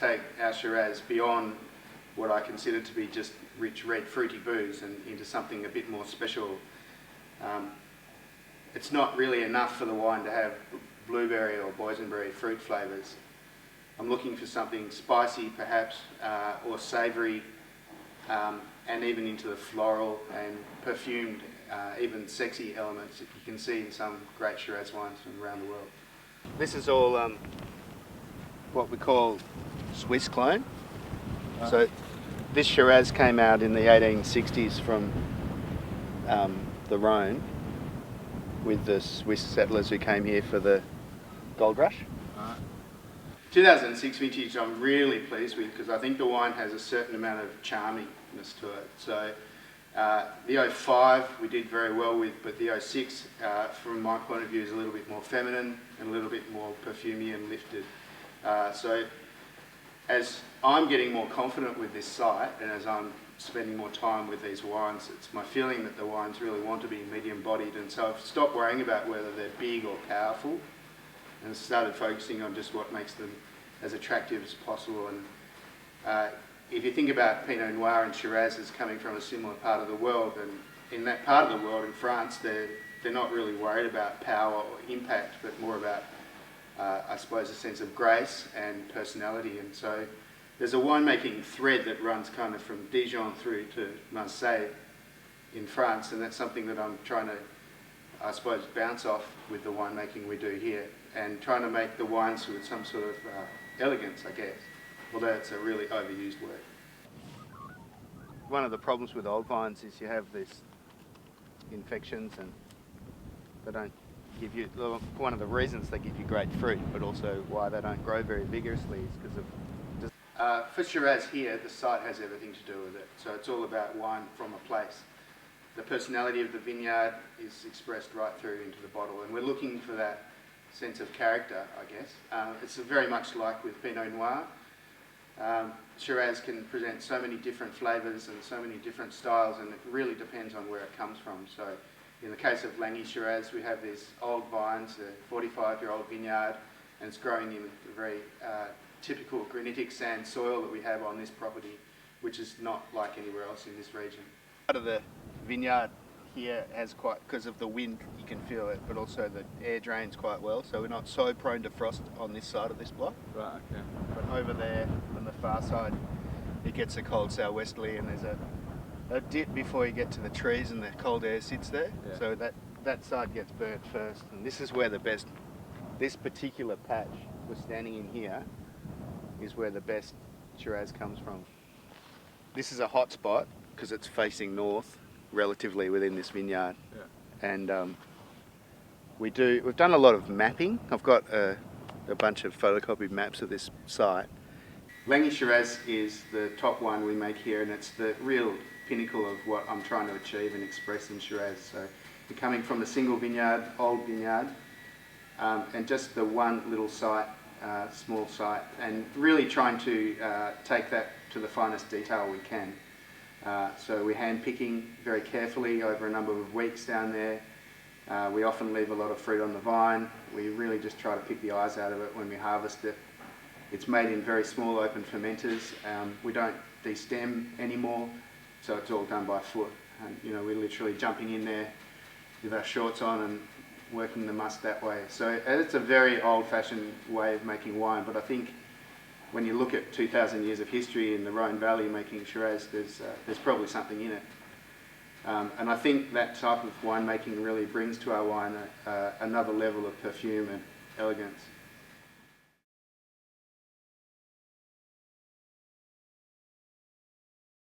take our Shiraz beyond what I consider to be just rich red fruity booze and into something a bit more special. It's not really enough for the wine to have blueberry or boysenberry fruit flavours. I'm looking for something spicy perhaps, or savoury, and even into the floral and perfumed, even sexy elements that you can see in some great Shiraz wines from around the world. This is all what we call Swiss clone. So this Shiraz came out in the 1860s from the Rhone with the Swiss settlers who came here for the gold rush. 2006 vintage I'm really pleased with because I think the wine has a certain amount of charmingness to it. So the 05 we did very well with, but the 06 from my point of view is a little bit more feminine and a little bit more perfumey and lifted. So as I'm getting more confident with this site and as I'm spending more time with these wines, it's my feeling that the wines really want to be medium bodied, and so I've stopped worrying about whether they're big or powerful and started focusing on just what makes them as attractive as possible. And if you think about Pinot Noir and Shiraz as coming from a similar part of the world, and in that part of the world, in France, they're not really worried about power or impact, but more about, I suppose, a sense of grace and personality. And so there's a winemaking thread that runs kind of from Dijon through to Marseille in France, and that's something that I'm trying to, I suppose, bounce off with the winemaking we do here, and trying to make the wines with some sort of elegance, I guess, although it's a really overused word. One of the problems with old vines is you have these infections, and they don't give you, one of the reasons they give you great fruit, but also why they don't grow very vigorously is because of for Shiraz here, the site has everything to do with it. So it's all about wine from a place. The personality of the vineyard is expressed right through into the bottle, and we're looking for that sense of character, I guess. It's very much like with Pinot Noir. Shiraz can present so many different flavours and so many different styles, and it really depends on where it comes from. So in the case of Langhe Shiraz, we have these old vines, a 45-year-old vineyard, and it's growing in a very typical granitic sand soil that we have on this property, which is not like anywhere else in this region. Part of the vineyard here has quite, because of the wind you can feel it, but also the air drains quite well, so we're not so prone to frost on this side of this block. Right, okay. But over there on the far side it gets a cold southwesterly, and there's a dip before you get to the trees and the cold air sits there. Yeah. So that side gets burnt first, and this is where the best, this particular patch we're standing in here is where the best Shiraz comes from. This is a hot spot because it's facing north relatively within this vineyard. Yeah. And we've done a lot of mapping. I've got a bunch of photocopied maps of this site. Langhe Shiraz is the top one we make here, and it's the real pinnacle of what I'm trying to achieve and express in Shiraz. So we're coming from a single vineyard, old vineyard, and just the one little site, small site, and really trying to take that to the finest detail we can. So we're hand picking very carefully over a number of weeks down there. We often leave a lot of fruit on the vine. We really just try to pick the eyes out of it when we harvest it. It's made in very small open fermenters. We don't destem anymore, so it's all done by foot. And, you know, we're literally jumping in there with our shorts on and working the must that way. So it's a very old-fashioned way of making wine, but I think when you look at 2,000 years of history in the Rhone Valley making Shiraz, there's probably something in it. And I think that type of winemaking really brings to our wine another level of perfume and elegance.